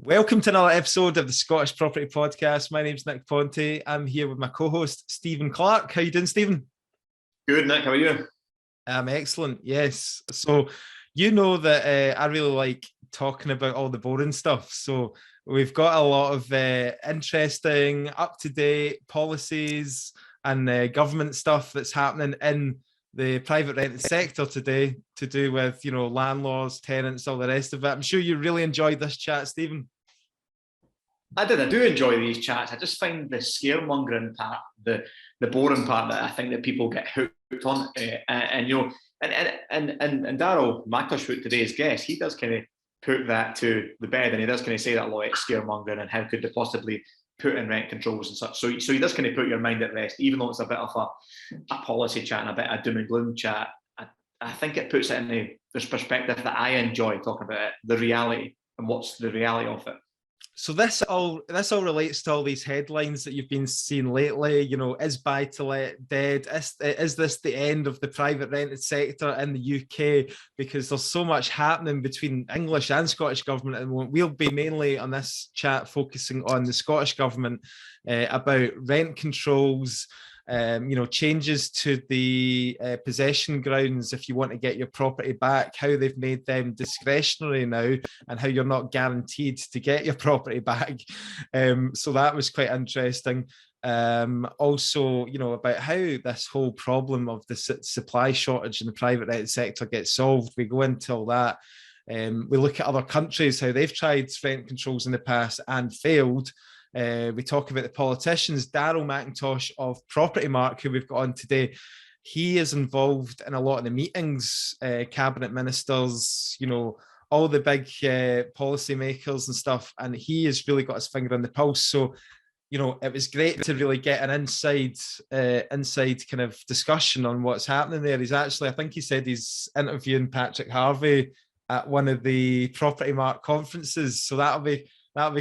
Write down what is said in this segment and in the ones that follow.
Welcome to another episode of the Scottish Property Podcast. My name's Nick Ponte. I'm here with my co-host, Stephen Clark. How you doing, Stephen? Good, Nick. How are you? I'm excellent, yes. So, you know that I really like talking about all the boring stuff. So, we've got a lot of interesting, up-to-date policies and government stuff that's happening in the private rented sector today to do with, landlords, tenants, all the rest of it. I'm sure you really enjoyed this chat, Stephen. I did. I do enjoy these chats. I just find the scaremongering part, the boring part that I think that people get hooked on. And Daryl McIntosh, today's guest, he does kind of put that to the bed, and he does kind of say that a lot, scaremongering and how could they possibly put in rent controls and such. So he does kind of put your mind at rest, even though it's a bit of a policy chat and a bit of doom and gloom chat. I think it puts it in this perspective that I enjoy talking about it, the reality and what's the reality of it. So this all relates to all these headlines that you've been seeing lately. Is buy-to-let dead? Is this the end of the private rented sector in the UK? Because there's so much happening between English and Scottish government, and we'll be mainly on this chat focusing on the Scottish government about rent controls. Changes to the possession grounds if you want to get your property back, how they've made them discretionary now and how you're not guaranteed to get your property back. So that was quite interesting. Also, about how this whole problem of the supply shortage in the private rented sector gets solved. We go into all that. We look at other countries, how they've tried rent controls in the past and failed. We talk about the politicians. Daryl McIntosh of Propertymark, who we've got on today, he is involved in a lot of the meetings, cabinet ministers, all the big policy makers and stuff, and he has really got his finger on the pulse. So, it was great to really get an inside kind of discussion on what's happening there. I think he said he's interviewing Patrick Harvey at one of the Propertymark conferences, so that'll be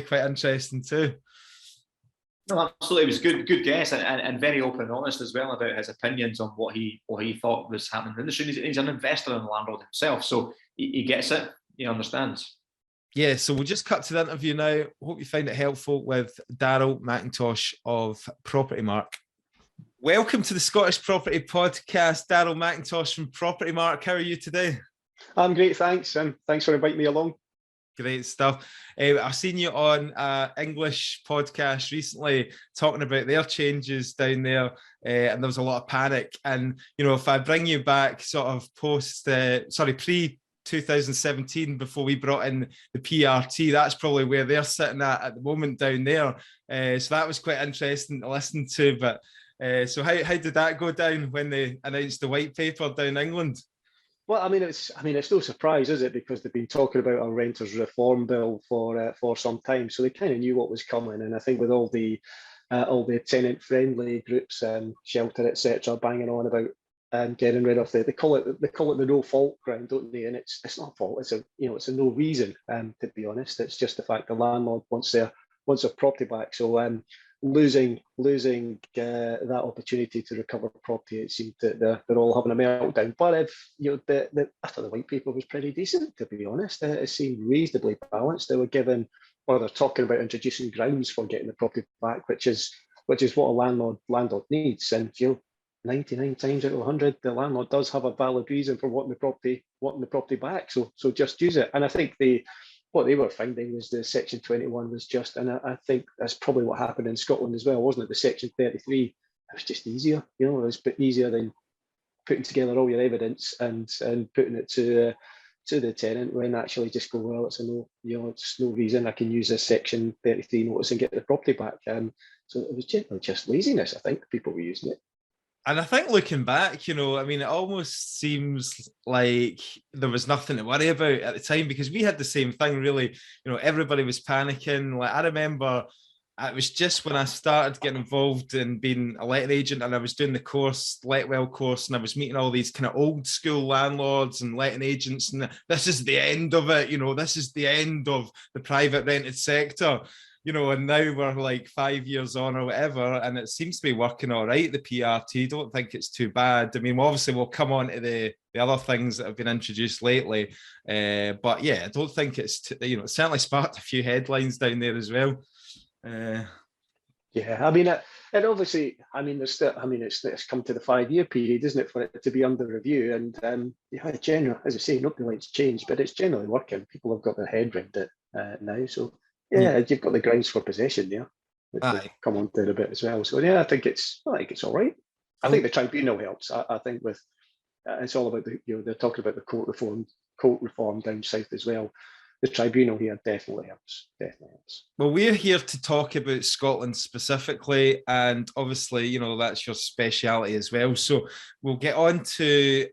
quite interesting too. No, absolutely. It was good guess and very open and honest as well about his opinions on what he thought was happening in the industry. He's an investor in the landlord himself, so he gets it. He understands. Yeah, so we'll just cut to the interview now. Hope you find it helpful with Daryl McIntosh of Propertymark. Welcome to the Scottish Property Podcast, Daryl McIntosh from Propertymark. How are you today? I'm great, thanks, and thanks for inviting me along. Great stuff. I've seen you on an English podcast recently talking about their changes down there, and there was a lot of panic. And, if I bring you back sort of pre-2017, before we brought in the PRT, that's probably where they're sitting at the moment down there. So that was quite interesting to listen to. But so how did that go down when they announced the white paper down in England? Well, it's no surprise, is it? Because they've been talking about a renters reform bill for some time, so they kind of knew what was coming. And I think with all the tenant-friendly groups, Shelter, etc., banging on about getting rid of they call it the no fault ground, don't they? And it's not fault. It's a no reason. To be honest, it's just the fact the landlord wants their property back. So losing that opportunity to recover property, it seemed that they're all having a meltdown. But I thought the white paper was pretty decent, to be honest. It seemed reasonably balanced. They're talking about introducing grounds for getting the property back, which is what a landlord needs. And 99 times out of 100, the landlord does have a valid reason for wanting the property back. So just use it. And I think what they were finding was the Section 21 was just, and I think that's probably what happened in Scotland as well, wasn't it? The Section 33, it was just easier. It was a bit easier than putting together all your evidence and putting it to the tenant, when actually just go, well, it's no reason, I can use this Section 33 notice and get the property back. So it was just laziness. I think people were using it. And I think looking back, it almost seems like there was nothing to worry about at the time, because we had the same thing, really. Everybody was panicking. Like, I remember it was just when I started getting involved in being a letting agent, and I was doing the course, Let Well course, and I was meeting all these kind of old school landlords and letting agents, and this is the end of it. This is the end of the private rented sector. and now we're like 5 years on or whatever, and it seems to be working all right, the PRT. Don't think it's too bad. I mean, obviously we'll come on to the other things that have been introduced lately, but yeah, I don't think it's it certainly sparked a few headlines down there as well. Yeah, I mean, and obviously, I mean, it's come to the 5 year period, isn't it, for it to be under review? And yeah, general, as I say, nobody likes change, but it's generally working. People have got their head around it now. So yeah, you've got the grounds for possession there, which we'll come on to in a bit as well. So yeah, I think it's all right. I think the tribunal helps. I think with it's all about they're talking about the court reform down south as well. The tribunal here definitely helps. Well, we're here to talk about Scotland specifically, and obviously, that's your speciality as well. So we'll get on to.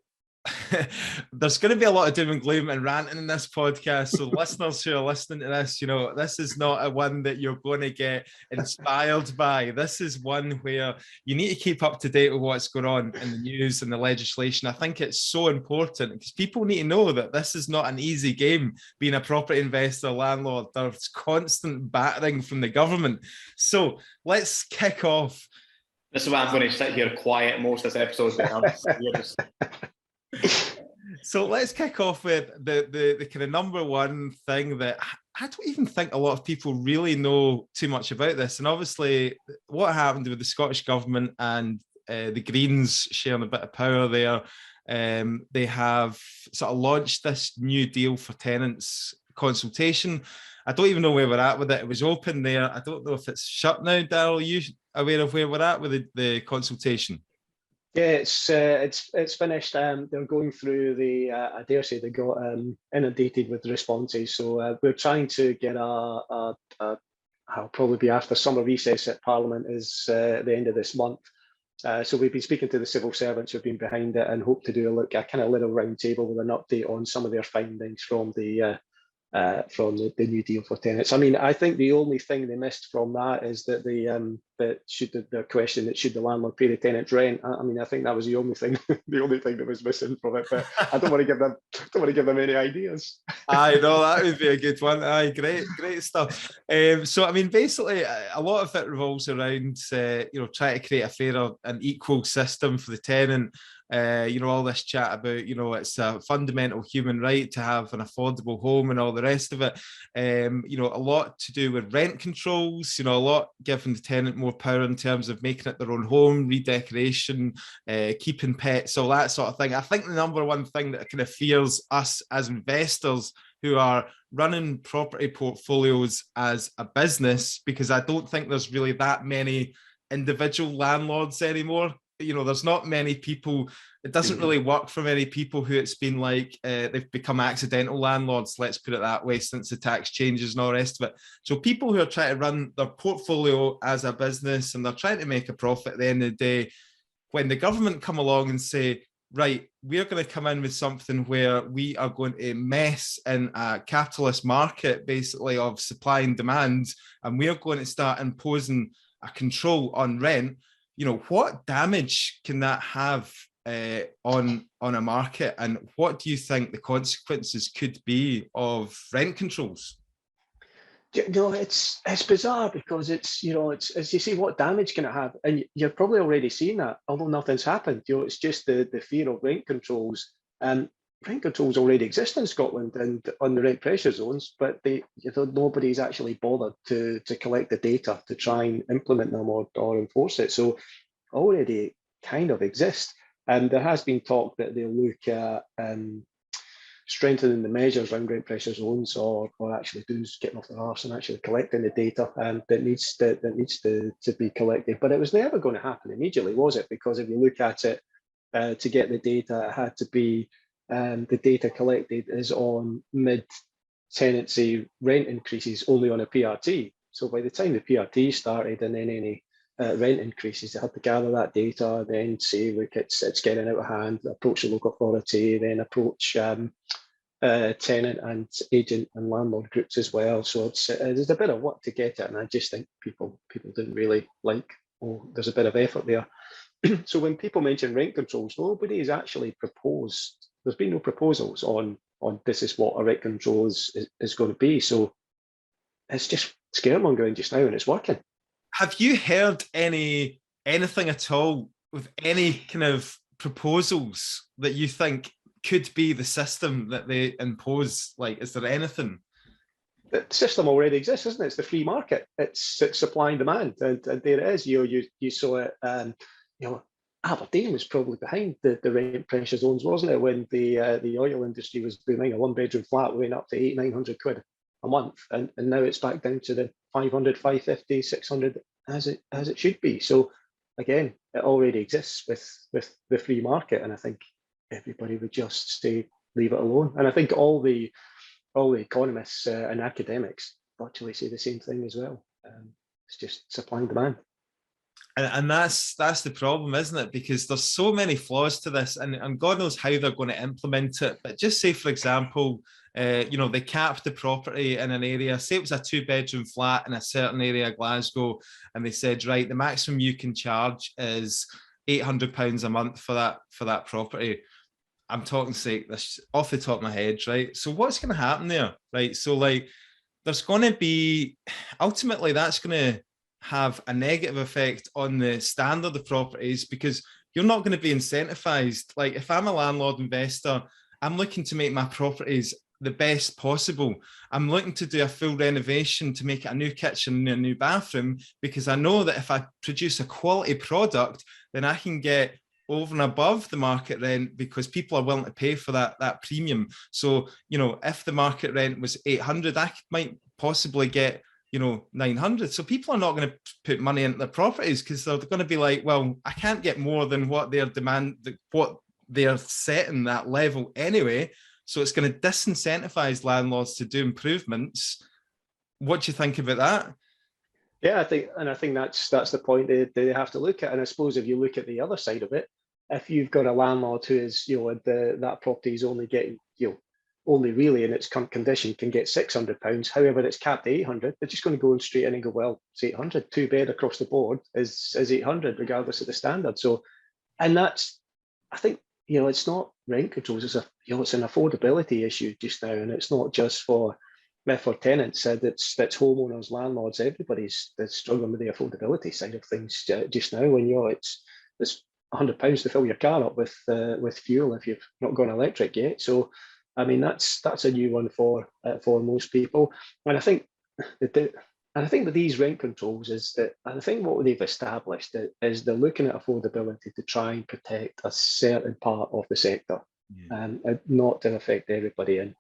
There's going to be a lot of doom and gloom and ranting in this podcast. So listeners who are listening to this, this is not a one that you're going to get inspired by. This is one where you need to keep up to date with what's going on in the news and the legislation. I think it's so important because people need to know that this is not an easy game being a property investor, landlord. There's constant battering from the government. So let's kick off. This is why I'm going to sit here quiet most of this episode. So let's kick off with the kind of number one thing that I don't even think a lot of people really know too much about this. And obviously what happened with the Scottish government and the Greens sharing a bit of power there, they have sort of launched this new deal for tenants consultation. I don't even know where we're at with it. It was open there. I don't know if it's shut now. Daryl, are you aware of where we're at with the consultation? Yeah, it's finished. They're going through I dare say they got inundated with responses. So we're trying to get I'll probably be after summer recess at Parliament is the end of this month. So we've been speaking to the civil servants who've been behind it and hope to do a kind of little round table with an update on some of their findings from the new deal for tenants. I mean, I think the only thing they missed from that is that the question that should the landlord pay the tenant's rent. I mean, I think that was the only thing that was missing from it. But I don't want to give them any ideas. I know that would be a good one. Aye, great stuff. So I mean, basically, a lot of it revolves around trying to create a fairer and equal system for the tenant. All this chat about, it's a fundamental human right to have an affordable home and all the rest of it. A lot to do with rent controls, a lot giving the tenant more power in terms of making it their own home, redecoration, keeping pets, all that sort of thing. I think the number one thing that kind of fears us as investors who are running property portfolios as a business, because I don't think there's really that many individual landlords anymore. There's not many people, it doesn't really work for many people who it's been like they've become accidental landlords, let's put it that way, since the tax changes and all the rest of it. So people who are trying to run their portfolio as a business and they're trying to make a profit at the end of the day, when the government come along and say, right, we're going to come in with something where we are going to mess in a capitalist market, basically, of supply and demand, and we're going to start imposing a control on rent, what damage can that have on a market, and what do you think the consequences could be of rent controls? It's bizarre because it's as you say, what damage can it have? And you're probably already seeing that, although nothing's happened. It's just the fear of rent controls. Rent controls already exist in Scotland and on the rent pressure zones, but nobody's actually bothered to collect the data to try and implement them or enforce it. So already kind of exist. And there has been talk that they'll look at strengthening the measures around rent pressure zones, or actually getting off their arse and actually collecting the data that needs to be collected. But it was never going to happen immediately, was it? Because if you look at it, to get the data, it had to be the data collected is on mid-tenancy rent increases only on a PRT. So by the time the PRT started and then any rent increases, they had to gather that data, then say, look, it's getting out of hand, approach the local authority, then approach tenant and agent and landlord groups as well. So there's a bit of work to get it, and I just think people didn't really like, there's a bit of effort there. So when people mention rent controls, nobody has actually proposed. There's been no proposals on this is what a rent control is going to be. So it's just scaremongering just now, and it's working. Have you heard anything at all with any kind of proposals that you think could be the system that they impose? Like, is there anything? The system already exists, isn't it? It's the free market. It's supply and demand, and there it is. You saw it. Aberdeen was probably behind the rent pressure zones, wasn't it? When the oil industry was booming, a 1-bedroom flat went up to 800-900 quid a month, and now it's back down to the 500, 550, 600 as it should be. So again, it already exists with the free market, and I think everybody would just leave it alone. And I think all the economists and academics virtually say the same thing as well. It's just supply and demand. And that's the problem, isn't it? Because there's so many flaws to this, and God knows how they're going to implement it. But just say, for example, they capped the property in an area, say it was a 2-bedroom flat in a certain area of Glasgow, and they said, right, the maximum you can charge is £800 a month for that property. I'm talking, say, this off the top of my head, right? So what's going to happen there, right? So like, there's going to be, ultimately, that's going to have a negative effect on the standard of properties, because you're not going to be incentivized. Like, if I'm a landlord investor, I'm looking to make my properties the best possible. I'm looking to do a full renovation to make it a new kitchen and a new bathroom, because I know that if I produce a quality product, then I can get over and above the market rent, because people are willing to pay for that premium. So, if the market rent was 800, I might possibly get 900. So people are not going to put money into their properties, because they're going to be like, well, I can't get more than what what they're setting that level anyway. So it's going to disincentivize landlords to do improvements. What do you think about that? Yeah, I think that's the point they have to look at. And I suppose if you look at the other side of it, if you've got a landlord who is, that property is only getting, only really in its current condition can get £600. However, it's capped at 800. They're just going to go straight in and go, well, it's 800. 2-bed across the board is 800, regardless of the standard. So, and that's, I think, it's not rent controls. It's it's an affordability issue just now, and it's not just for tenants. That's homeowners, landlords, everybody's struggling with the affordability side of things just now. When it's £100 to fill your car up with fuel if you've not gone electric yet. So, I mean, that's a new one for most people. And I think with these rent controls is that, I think what they've established is they're looking at affordability to try and protect a certain part of the sector, and not to affect everybody. And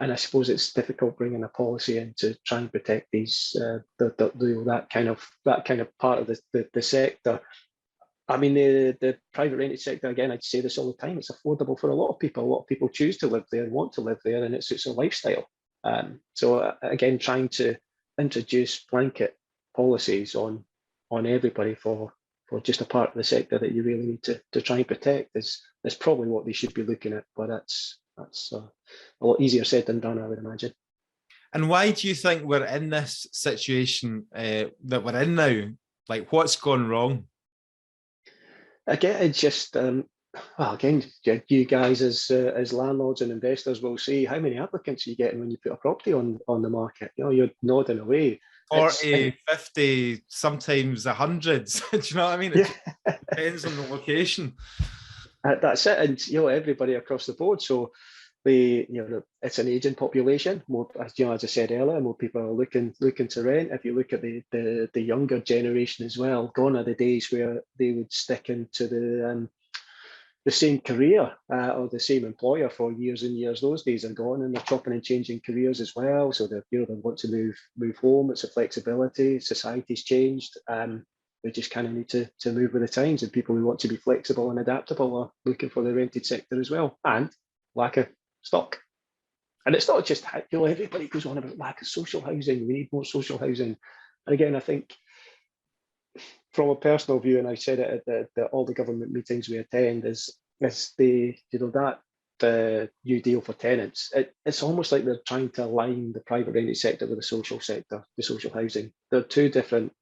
I suppose it's difficult bringing a policy in to try and protect these that kind of part of the sector. I mean, the private rented sector, again, I'd say this all the time, it's affordable for a lot of people. A lot of people choose to live there and want to live there, and it's a lifestyle. So again, trying to introduce blanket policies on everybody for just a part of the sector that you really need to try and protect is probably what they should be looking at. But that's a lot easier said than done, I would imagine. And why do you think we're in this situation that we're in now? Like, what's gone wrong? Again, it's just again, you guys as landlords and investors will see how many applicants are you getting when you put a property on the market. You're nodding away. 40, 50, sometimes the hundreds. Do you know what I mean? It depends on the location. That's it, and everybody across the board. So it's an aging population. More, as I said earlier, more people are looking to rent. If you look at the younger generation as well, gone are the days where they would stick into the same career or the same employer for years and years. Those days are gone, and they're chopping and changing careers as well. So they want to move home. It's a flexibility. Society's changed. We just kind of need to move with the times, and people who want to be flexible and adaptable are looking for the rented sector as well, and lack of stock. And it's not just, everybody goes on about lack of social housing. We need more social housing. And again, I think from a personal view, and I've said it at all the government meetings we attend, is the that new deal for tenants. It's almost like they're trying to align the private rented sector with the social sector, the social housing. They're two different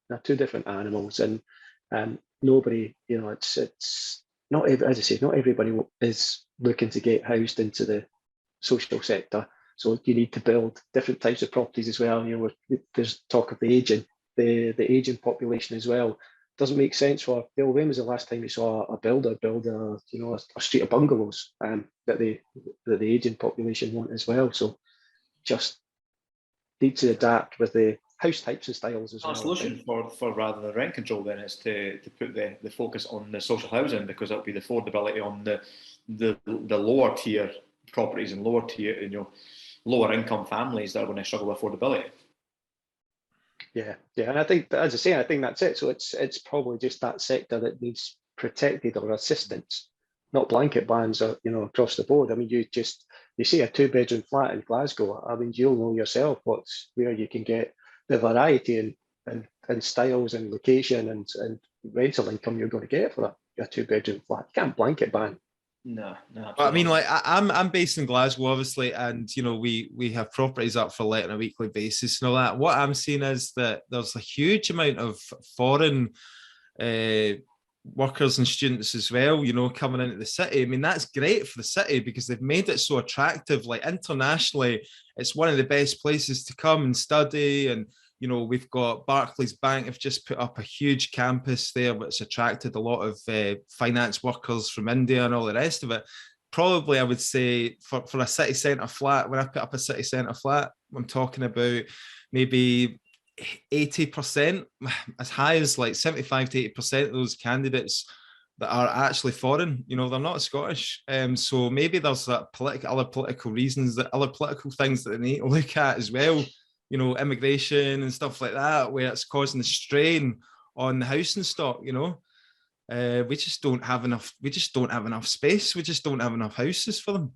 animals, and nobody, it's not, as I say, not everybody is looking to get housed into the social sector. So you need to build different types of properties as well. There's talk of the aging population as well. Doesn't make sense for, when was the last time you saw a builder build a street of bungalows that the aging population want as well? So just need to adapt with the house types and styles as well. A solution for rather than rent control then is to put the focus on the social housing, because that'll be the affordability on the lower tier properties and lower tier, lower income families that are going to struggle with affordability. Yeah, and I think, as I say, I think that's it. So it's probably just that sector that needs protected or assistance, not blanket bans, across the board. I mean, you see a 2-bedroom flat in Glasgow. I mean, you'll know yourself where you can get the variety and styles and location and rental income you're going to get for a 2-bedroom flat. You can't blanket ban. No. But I mean, like, I'm based in Glasgow, obviously, and we have properties up for let on a weekly basis and all that. What I'm seeing is that there's a huge amount of foreign workers and students as well, coming into the city. I mean, that's great for the city because they've made it so attractive. Like, internationally, it's one of the best places to come and study. And we've got Barclays Bank have just put up a huge campus there, which attracted a lot of finance workers from India and all the rest of it. Probably, I would say, for a city centre flat, when I put up a city centre flat, I'm talking about maybe 80%, as high as like 75 to 80% of those candidates that are actually foreign, they're not Scottish. So maybe there's other political reasons, other political things that they need to look at as well. Immigration and stuff like that, where it's causing a strain on the housing stock. We just don't have enough. We just don't have enough space. We just don't have enough houses for them.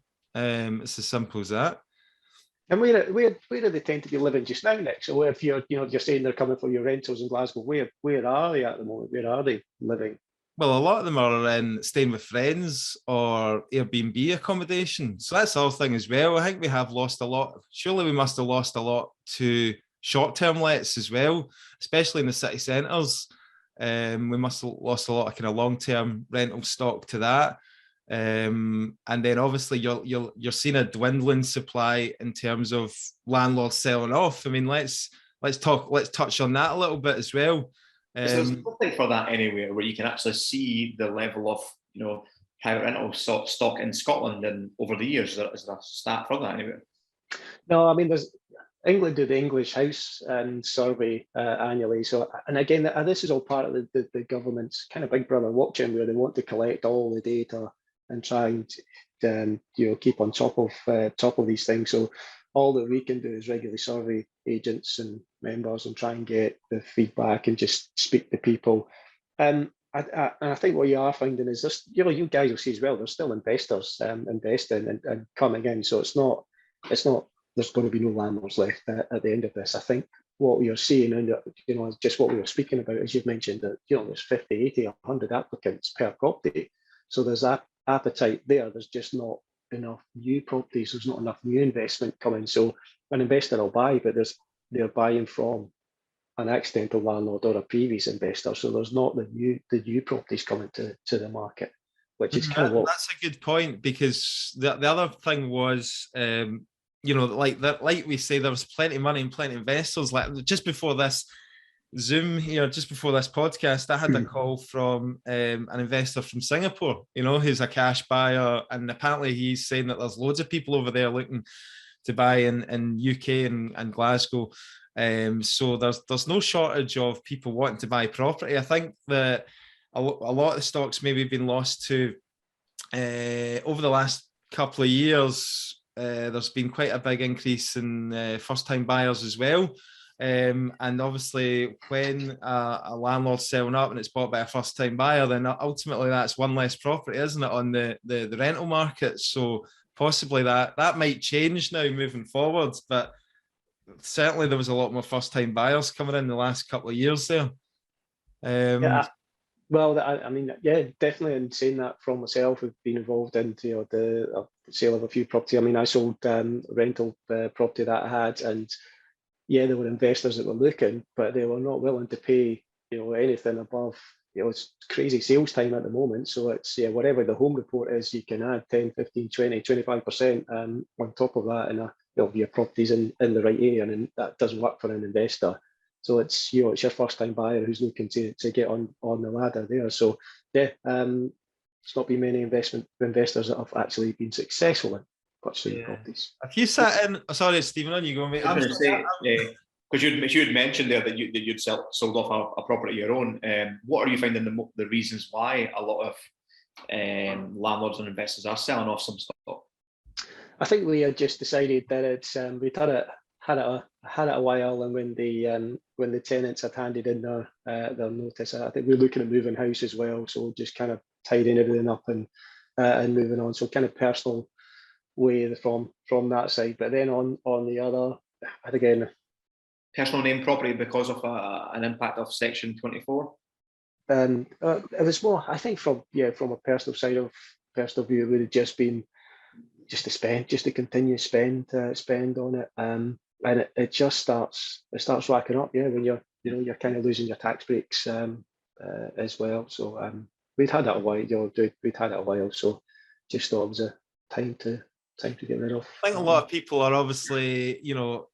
It's as simple as that. And where do they tend to be living just now, Nick? So if you're saying they're coming for your rentals in Glasgow, where are they at the moment? Where are they living? Well, a lot of them are staying with friends or Airbnb accommodation. So that's the other thing as well. I think we have lost a lot. Surely we must have lost a lot to short-term lets as well, especially in the city centres. We must have lost a lot of kind of long-term rental stock to that. And then obviously you're seeing a dwindling supply in terms of landlords selling off. I mean, let's touch on that a little bit as well. There's something for that anywhere where you can actually see the level of private rental stock in Scotland and over the years. Is there a stat for that anywhere? No, I mean, there's England do the English House and survey annually. So, and again, this is all part of the government's kind of big brother watching, where they want to collect all the data and try and keep on top of these things. So all that we can do is regularly survey agents and members and try and get the feedback and just speak to people. And I think what you are finding is this, you guys will see as well, there's still investors investing and coming in. So it's not there's going to be no landlords left at the end of this. I think what we are seeing, and just what we were speaking about, as you've mentioned, that there's 50, 80, 100 applicants per property. So there's that appetite there. There's just not enough new properties. There's not enough new investment coming. So an investor will buy, but they're buying from an accidental landlord or a previous investor. So there's not the new properties coming to the market, which is kind of what. That's a good point, because the other thing was, like we say, there was plenty of money and plenty of investors. Like just before this Zoom here, just before this podcast, I had a call from an investor from Singapore, who's a cash buyer, and apparently he's saying that there's loads of people over there looking to buy in UK and Glasgow. So there's no shortage of people wanting to buy property. I think that a lot of the stocks maybe been lost to over the last couple of years. There's been quite a big increase in first-time buyers as well. And obviously, when a landlord's selling up and it's bought by a first-time buyer, then ultimately that's one less property, isn't it, on the rental market? So possibly that might change now moving forward. But certainly there was a lot more first-time buyers coming in the last couple of years there. Well, I mean, yeah, definitely. And saying that from myself, I've been involved in the sale of a few property. I mean, I sold rental property that I had, and yeah, there were investors that were looking, but they were not willing to pay, anything above, it's crazy sales time at the moment. So it's, whatever the home report is, you can add 10, 15, 20, 25% on top of that. And of your properties in the right area, and that doesn't work for an investor. So it's it's your first time buyer who's looking to get on the ladder there. So yeah, it's not been many investors that have actually been successful in purchasing properties. Have you sat in? Oh, sorry, Stephen, on you go, mate. I was going to say, because you'd mentioned there that you'd sold off a property of your own. What are you finding the reasons why a lot of landlords and investors are selling off some stock? I think we had just decided that it's we'd had it a while, and when the tenants had handed in their notice, I think we're looking at moving house as well, so just kind of tidying everything up and moving on. So kind of personal way from that side. But then on the other, and again, personal name property because of an impact of Section 24. It was more, I think, from a personal view, it would have just been just to continue spend on it, and it just starts racking up, when you're kind of losing your tax breaks as well. So we'd had it a while, so just thought it was a time to get rid of. I think a lot of people are obviously,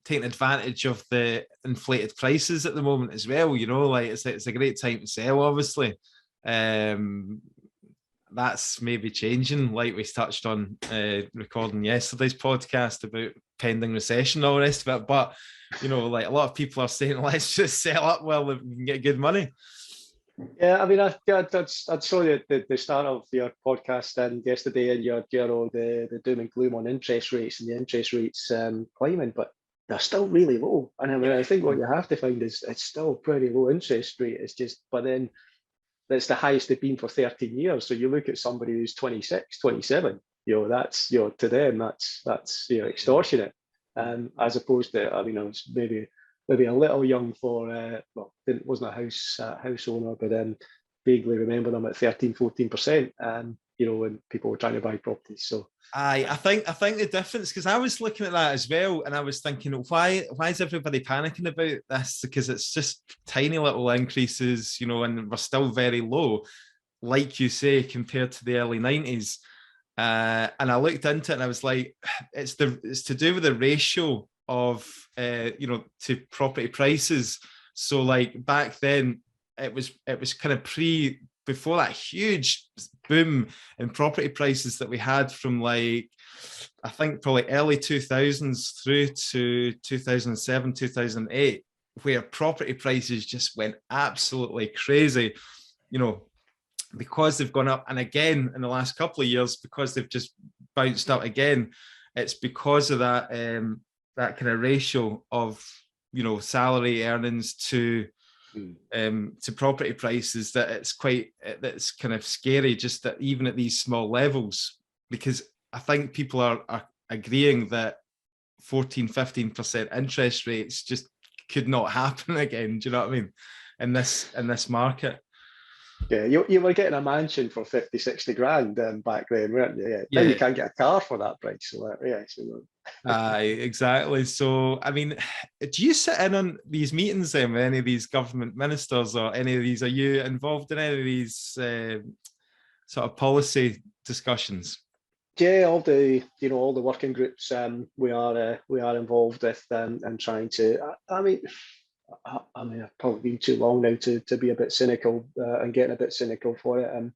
taking advantage of the inflated prices at the moment as well. Like it's a great time to sell, obviously. That's maybe changing, like we touched on recording yesterday's podcast about pending recession and all the rest of it. But, like a lot of people are saying, let's just sell up while we can get good money. Yeah, I mean, I saw the start of your podcast and yesterday, and your the doom and gloom on interest rates, and the interest rates climbing, but they're still really low. And I mean, I think what you have to find is it's still pretty low interest rate. It's just, but then that's the highest they've been for 13 years. So you look at somebody who's 26, 27, that's to them that's extortionate. As opposed to, I mean, I was maybe a little young for wasn't a house owner, but vaguely remember them at 13-14%, when people were trying to buy properties. So I think the difference, because I was looking at that as well, and I was thinking, why is everybody panicking about this? Because it's just tiny little increases, and we're still very low, like you say, compared to the early 90s. And I looked into it and I was like, it's to do with the ratio of to property prices. So like back then it was kind of before that huge boom in property prices that we had from like, I think probably early 2000s through to 2007, 2008, where property prices just went absolutely crazy, because they've gone up. And again, in the last couple of years, because they've just bounced up again, it's because of that that kind of ratio of salary earnings to property prices, that that's kind of scary, just that even at these small levels, because I think people are agreeing that 14-15% interest rates just could not happen again. Do you know what I mean? In this market. Yeah, you were getting a mansion for 50-60 grand back then, weren't you? Yeah. Now you can't get a car for that price. So exactly. So, I mean, do you sit in on these meetings then with any of these government ministers or any of these? Are you involved in any of these sort of policy discussions? Yeah, all the working groups we are involved with and trying to. I mean, I've probably been too long now to be a bit cynical and getting a bit cynical for it.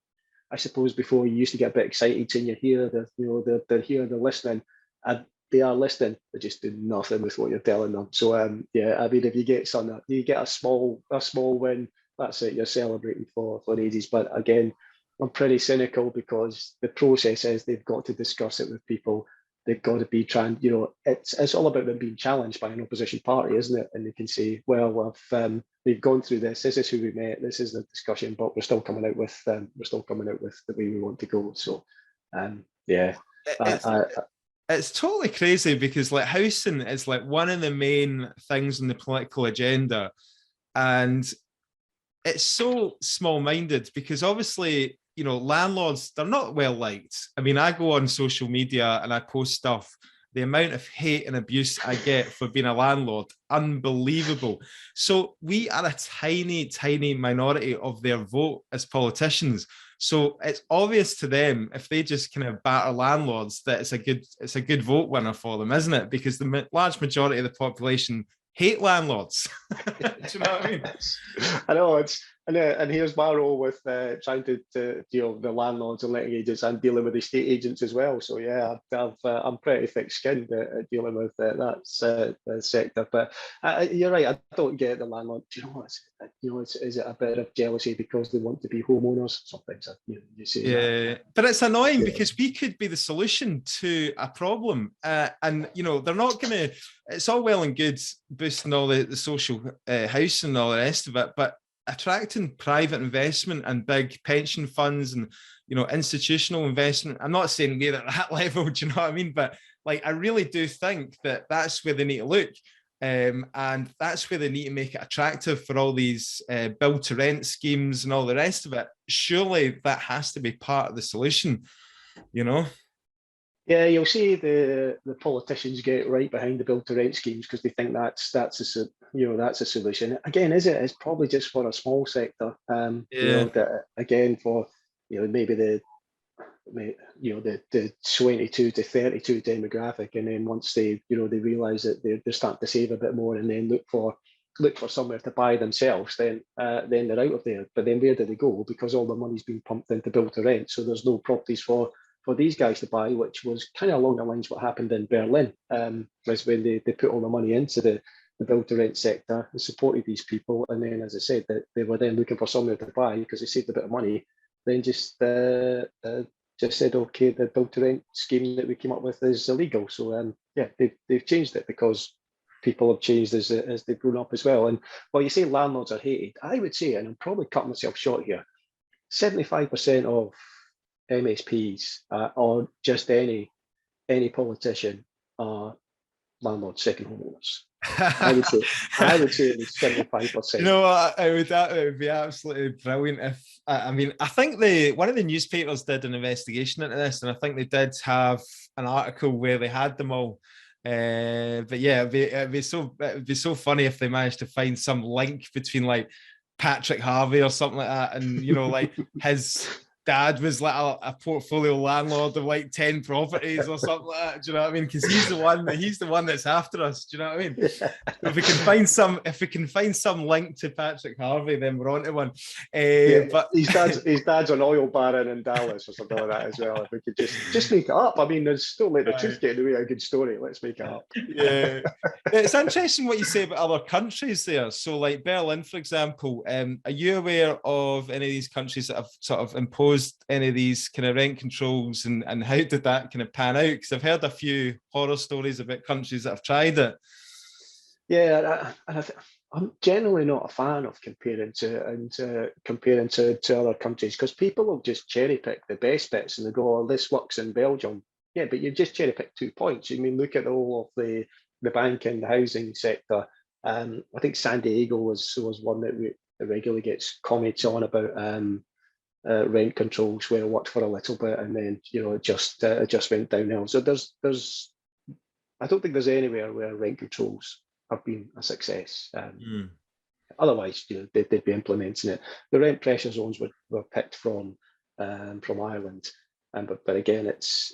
I suppose before you used to get a bit excited when you hear they're here, they're listening, and they are listening. They just do nothing with what you're telling them. So I mean, if you get a small win, that's it. You're celebrating for ages. But again, I'm pretty cynical because the process is they've got to discuss it with people. They've got to be trying, it's all about them being challenged by an opposition party, isn't it? And they can say, well, we've gone through this. This is who we met. This is the discussion, but we're still coming out with the way we want to go. So, it's totally crazy because like housing is like one of the main things in the political agenda, and it's so small-minded because obviously, landlords, they're not well liked. I mean, I go on social media and I post stuff. The amount of hate and abuse I get for being a landlord, unbelievable. So we are a tiny, tiny minority of their vote as politicians. So it's obvious to them, if they just kind of batter landlords, that it's a good vote winner for them, isn't it? Because the large majority of the population hate landlords. Do you know what I mean? I know and here's my role with trying to deal with the landlords and letting agents and dealing with the estate agents as well. So yeah, I'm pretty thick-skinned at dealing with that sector. But you're right, I don't get the landlord. Do you know what? Is it a bit of jealousy because they want to be homeowners? Sometimes you say that. But it's annoying because we could be the solution to a problem, and they're not going to. It's all well and good boosting all the social housing and all the rest of it, but attracting private investment and big pension funds and institutional investment. I'm not saying we're at that level, do you know what I mean? But like, I really do think that that's where they need to look, and that's where they need to make it attractive for all these build to rent schemes and all the rest of it. Surely that has to be part of the solution, Yeah, you'll see the politicians get right behind the build to rent schemes because they think that's a solution. Again, it's probably just for a small sector. That again for maybe the 22 to 32 demographic, and then once they realise that they're starting to save a bit more, and then look for somewhere to buy themselves, then they're out of there. But then where do they go? Because all the money's been pumped into build to rent, so there's no properties for these guys to buy, which was kind of along the lines what happened in Berlin, was when they put all the money into the build to rent sector and supported these people, and then, as I said, that they were then looking for somewhere to buy because they saved a bit of money, then just said, okay, the build to rent scheme that we came up with is illegal. So they've changed it because people have changed as they've grown up as well. And while you say landlords are hated, I would say, and I'm probably cutting myself short here, 75% of MSPs or just any politician are landlord second homeowners. I would say it was 75%. You know what? It would be absolutely brilliant if I think one of the newspapers did an investigation into this, and I think they did have an article where they had them all. But yeah, it'd be so funny if they managed to find some link between like Patrick Harvey or something like that, and like his dad was like a portfolio landlord of like 10 properties or something like that. Do you know what I mean? Because he's the one that's after us. Do you know what I mean? Yeah. If we can find some link to Patrick Harvey, then we're onto one. But his dad's an oil baron in Dallas or something like that as well. If we could just make it up. I mean, there's still let the truth get in the way of a good story. Let's make it up. Yeah, it's interesting what you say about other countries there. So, like Berlin, for example, are you aware of any of these countries that have sort of imposed any of these kind of rent controls, and how did that kind of pan out? Because I've heard a few horror stories about countries that have tried it. Yeah, I'm generally not a fan of comparing to other countries, because people will just cherry pick the best bits and they go, "Oh, this works in Belgium." Yeah, but you've just cherry picked 2 points. I mean, look at all of the banking, the housing sector. I think San Diego was one that regularly gets comments on about rent controls, where it worked for a little bit and then it just went downhill. So there's I don't think there's anywhere where rent controls have been a success. Otherwise, they'd be implementing it. The rent pressure zones were picked from Ireland, but again, it's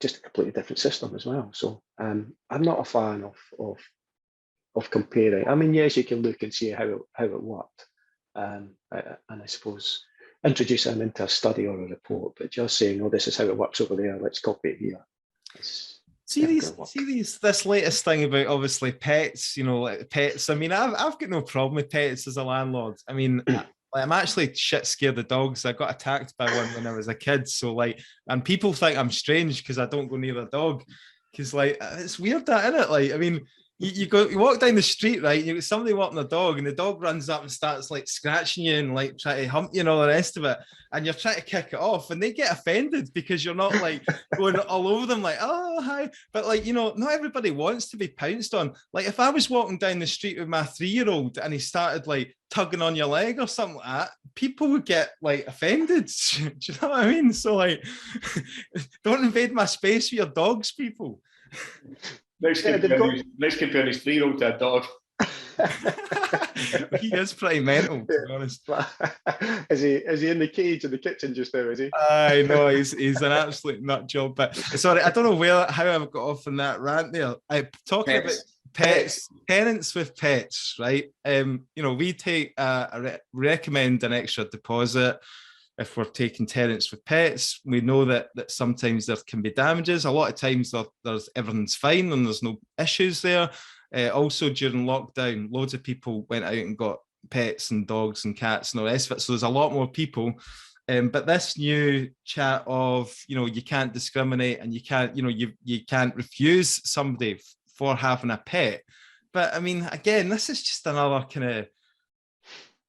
just a completely different system as well. So I'm not a fan of comparing. I mean, yes, you can look and see how it worked, and I suppose introduce them into a study or a report. But just saying, "Oh, this is how it works over there. Let's copy it here." This latest thing about obviously pets, like pets. I mean, I've got no problem with pets as a landlord. I mean, I'm actually shit scared of dogs. I got attacked by one when I was a kid. So and people think I'm strange because I don't go near the dog. Because it's weird that, isn't it? Like, I mean, you walk down the street, right? You got somebody walking a dog, and the dog runs up and starts like scratching you and like trying to hump you and all the rest of it, and you're trying to kick it off, and they get offended because you're not like going all over them like, "Oh, hi," but not everybody wants to be pounced on. Like, if I was walking down the street with my 3-year-old and he started like tugging on your leg or something like that, people would get like offended. Do you know what I mean? So like, don't invade my space with your dogs, people. Nice comparing his 3-year-old to a dog. He is pretty mental, to be honest. Is he in the cage in the kitchen just now, is he? I know he's an absolute nut job. But sorry, I don't know how I've got off on that rant there. I talking about pets, tenants with pets, right? We take recommend an extra deposit if we're taking tenants with pets. We know that sometimes there can be damages. A lot of times there's everything's fine and there's no issues there. Also during lockdown, loads of people went out and got pets and dogs and cats and all the rest of it. So there's a lot more people. But this new chat of, you can't discriminate and you can't, you can't refuse somebody for having a pet. But I mean, again, this is just another kind of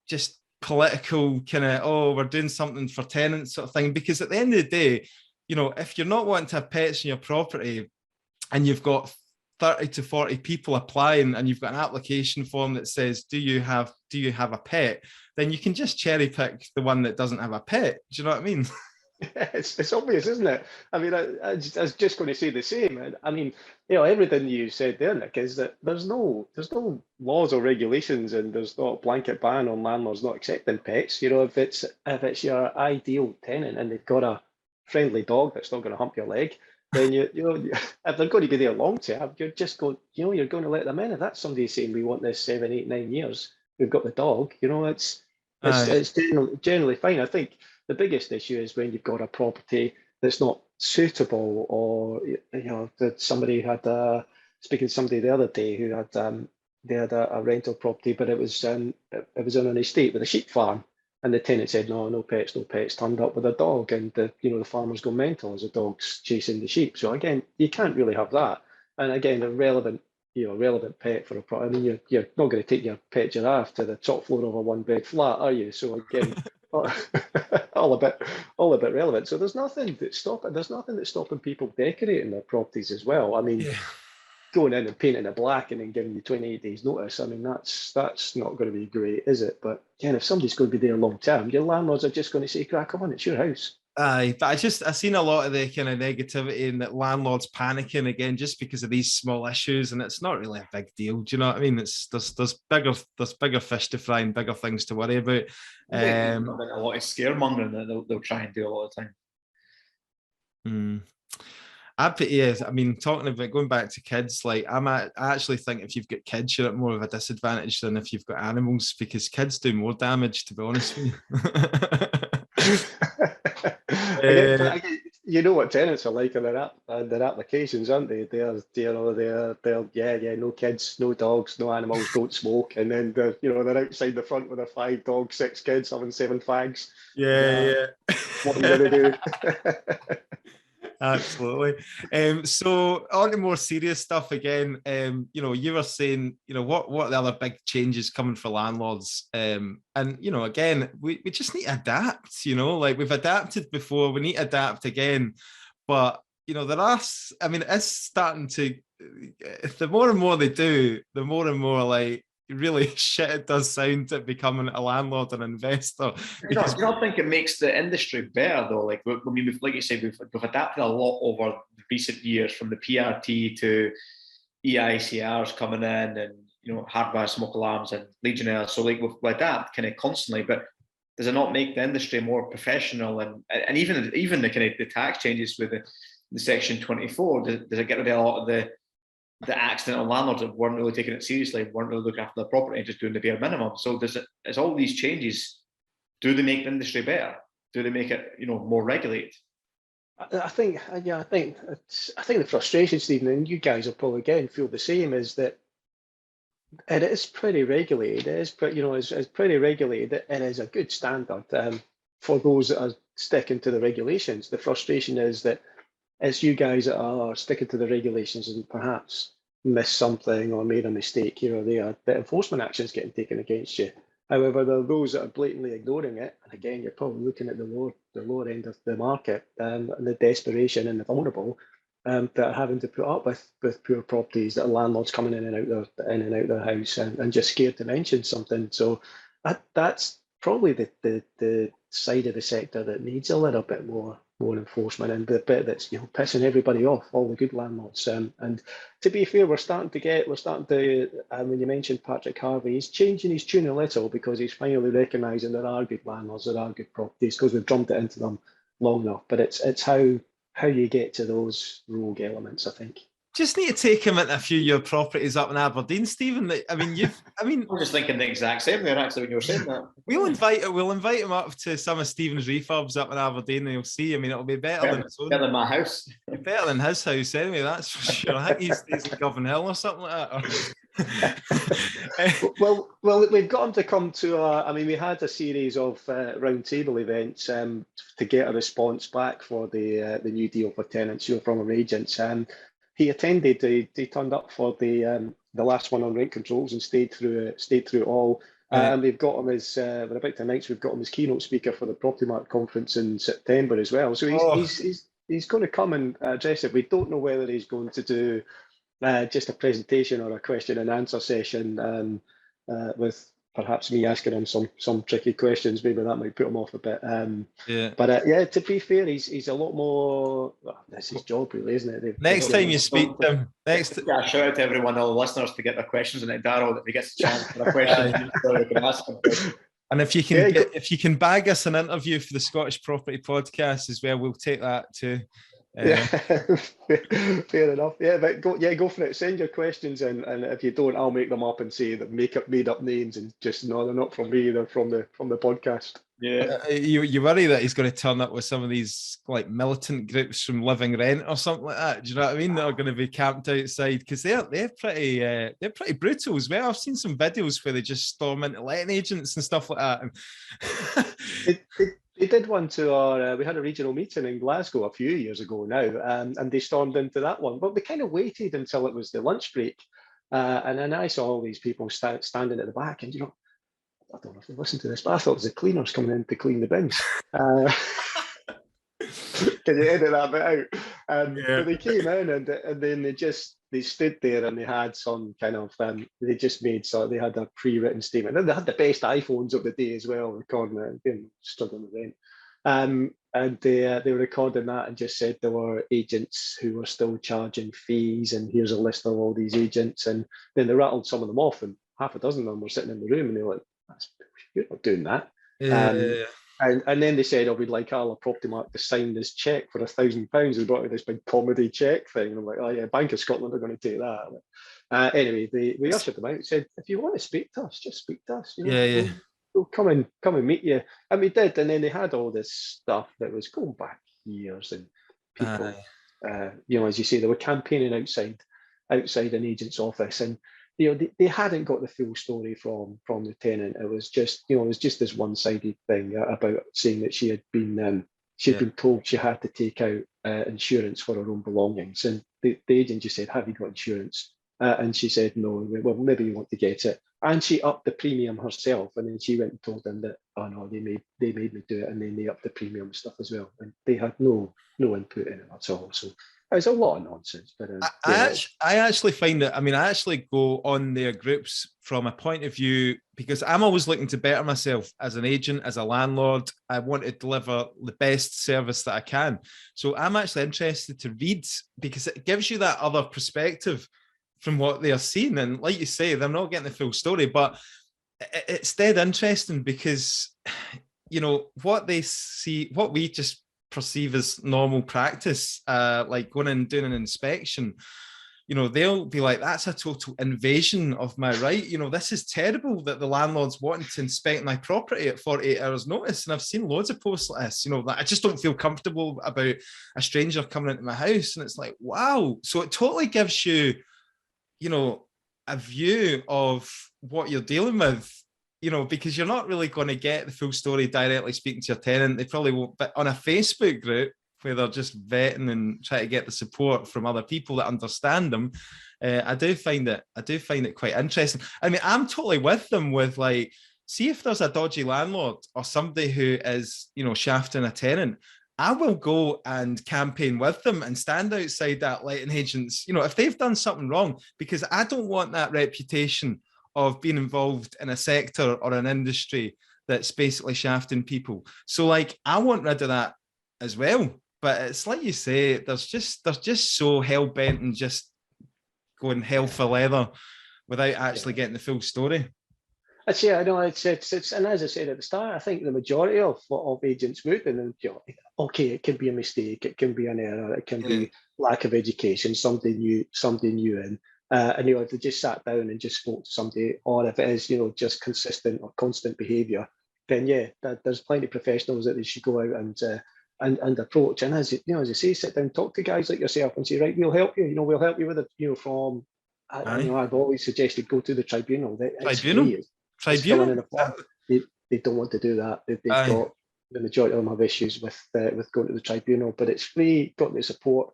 just political kind of, we're doing something for tenants sort of thing. Because at the end of the day, if you're not wanting to have pets in your property and you've got 30 to 40 people applying and you've got an application form that says, do you have a pet? Then you can just cherry pick the one that doesn't have a pet. Do you know what I mean? It's obvious, isn't it? I mean, I was just going to say the same. I mean, everything you said there, Nick, is that there's no laws or regulations, and there's not a blanket ban on landlords not accepting pets. If it's your ideal tenant and they've got a friendly dog that's not going to hump your leg, then if they're going to be there long term, you're just going, you're going to let them in. If that's somebody saying we want this 7, 8, 9 years, we've got the dog. It's generally fine. I think the biggest issue is when you've got a property that's not suitable, or that somebody had speaking to somebody the other day who had they had a rental property, but it was on an estate with a sheep farm, and the tenant said no pets, turned up with a dog, and the farmers go mental as the dog's chasing the sheep. So again, you can't really have that. And again, a relevant pet for a property. I mean, you're not going to take your pet giraffe to the top floor of a 1-bed flat, are you? So again, all a bit relevant. So there's nothing that's stopping people decorating their properties as well. I mean, going in and painting it black and then giving you 28 days notice, I mean, that's not going to be great, is it? But again, if somebody's going to be there long term, your landlords are just going to say, crack on, it's your house. Aye, but I've seen a lot of the kind of negativity and that landlords panicking again just because of these small issues, and it's not really a big deal. Do you know what I mean? There's bigger fish to fry and bigger things to worry about. A lot of scaremongering that they'll try and do a lot of the time. I mean, talking about going back to kids, like I actually think if you've got kids, you're at more of a disadvantage than if you've got animals, because kids do more damage, to be honest with you. You know what tenants are like in their applications, aren't they? They're no kids, no dogs, no animals, don't smoke, and then they're outside the front with their 5 dogs, 6 kids, having 7 fags. Yeah. What are you going to do? Absolutely. So on to more serious stuff again. You were saying, what are the other big changes coming for landlords? And again, we just need to adapt. Like we've adapted before, we need to adapt again. But it's starting to. The more and more they do, the more and more like really shit it does sound to becoming a landlord and investor. Because you don't think it makes the industry better though? Like like you said, we've adapted a lot over recent years, from the PRT to EICRs coming in, and hardwire smoke alarms and Legionnaires. So like we adapt kind of constantly, but does it not make the industry more professional? And even the kind of the tax changes with the Section 24, does it get rid of a lot of the accidental landlords that weren't really taking it seriously, weren't really looking after their property and just doing the bare minimum? So as all these changes, do they make the industry better? Do they make it more regulated? I think the frustration, Stephen, and you guys will probably again feel the same, is that it is pretty regulated. It is it's pretty regulated. It is a good standard for those that are sticking to the regulations. The frustration is that it's you guys that are sticking to the regulations and perhaps missed something or made a mistake here or there, the enforcement action is getting taken against you. However, there are those that are blatantly ignoring it, and again, you're probably looking at the lower end of the market, and the desperation and the vulnerable that are having to put up with poor properties, that are landlords coming in and out their house and just scared to mention something. So that's probably the side of the sector that needs a little bit more more enforcement, and the bit that's pissing everybody off, all the good landlords. And to be fair, we're starting to. When you mentioned Patrick Harvey, he's changing his tune a little because he's finally recognising there are good landlords, there are good properties, because we've drummed it into them long enough. But it's how you get to those rogue elements, I think. Just need to take him into a few of your properties up in Aberdeen, Stephen. I mean, I'm just thinking the exact same there, actually, when you were saying that. We'll invite him up to some of Stephen's refurbs up in Aberdeen, and you'll see. I mean, it'll be better than my house. Better than his house, anyway. That's for sure. I think he stays in Govan Hill or something like that. well, we've got him to come to. We had a series of roundtable events to get a response back for the new deal for tenants, from our agents. He attended. He turned up for the last one on rent controls and stayed through it all. And we've got him as we're about to announce. We've got him as keynote speaker for the Propertymark conference in September as well. So he's going to come and address it. We don't know whether he's going to do just a presentation or a question and answer session with perhaps me asking him some tricky questions. Maybe that might put him off a bit. But to be fair, he's a lot more. Well, that's his job, really, isn't it? Next time you speak to him, shout out to everyone, all the listeners, to get their questions in. Daryl, that he gets a chance for a question, so we can ask him. And if you can bag us an interview for the Scottish Property Podcast as well, we'll take that too. Fair enough. But go for it. Send your questions in, and if you don't, I'll make them up and say that made up names and just no, they're not from me. They're from the podcast. Yeah, you worry that he's going to turn up with some of these like militant groups from Living Rent or something like that. Do you know what I mean? They're going to be camped outside because they're pretty brutal as well. I've seen some videos where they just storm into letting agents and stuff like that. They did one to our. We had a regional meeting in Glasgow a few years ago now, and they stormed into that one. But we kind of waited until it was the lunch break, and then I saw all these people standing at the back, and I don't know if they listened to this, but I thought it was the cleaners coming in to clean the bins. Can you edit that bit out? But they came in, and then they stood there, and they had some kind of they just made they had a pre-written statement, and they had the best iPhones of the day as well, recording it, struggling with rent. And they were recording that and just said there were agents who were still charging fees, and here's a list of all these agents, and then they rattled some of them off, and half a dozen of them were sitting in the room, and they were like, "You're not doing that." And then they said, we'd like our Propertymark to sign this cheque for £1,000. They brought me this big comedy cheque thing. And I'm like, oh yeah, Bank of Scotland are going to take that. Anyway, we ushered them out and said, if you want to speak to us, just speak to us. We'll come and meet you. And we did. And then they had all this stuff that was going back years, and people, as you say, they were campaigning outside an agent's office, and they hadn't got the full story from the tenant. It was just, this one-sided thing about saying that she had been been told she had to take out insurance for her own belongings, and the agent just said, "Have you got insurance?" And she said, "No." Well, maybe you want to get it, and she upped the premium herself. And then she went and told them that, "Oh no, they made me do it," and then they upped the premium stuff as well, and they had no input in it at all. So it's a lot of nonsense. But I actually find that, I actually go on their groups from a point of view, because I'm always looking to better myself as an agent, as a landlord. I want to deliver the best service that I can. So I'm actually interested to read, because it gives you that other perspective from what they are seeing. And like you say, they're not getting the full story, but it's dead interesting because, what they see, what we just perceive as normal practice, like going and doing an inspection, they'll be like, that's a total invasion of my right. This is terrible that the landlord's wanting to inspect my property at 48 hours notice. And I've seen loads of posts like this, that I just don't feel comfortable about a stranger coming into my house. And it's like, wow. So it totally gives you, a view of what you're dealing with, because you're not really going to get the full story directly speaking to your tenant. They probably won't, but on a Facebook group where they're just vetting and trying to get the support from other people that understand them, I do find it quite interesting. I'm totally with them with, like, see if there's a dodgy landlord or somebody who is, shafting a tenant, I will go and campaign with them and stand outside that letting agents, if they've done something wrong, because I don't want that reputation of being involved in a sector or an industry that's basically shafting people. So, like, I want rid of that as well. but it's like you say, they're just so hell bent and just going hell for leather without actually getting the full story. I know it's and as I said at the start, I think the majority of agents would, and okay, it can be a mistake, it can be an error, it can be lack of education, somebody new in, and if they just sat down and just spoke to somebody, or if it is just consistent or constant behaviour, then there's plenty of professionals that they should go out and approach, and as I say, sit down, talk to guys like yourself, and say, right, we'll help you. We'll help you with it. From I've always suggested go to the tribunal. It's filling in a form. They don't want to do that. They've got, the majority of them have issues with going to the tribunal, but it's free, got the support,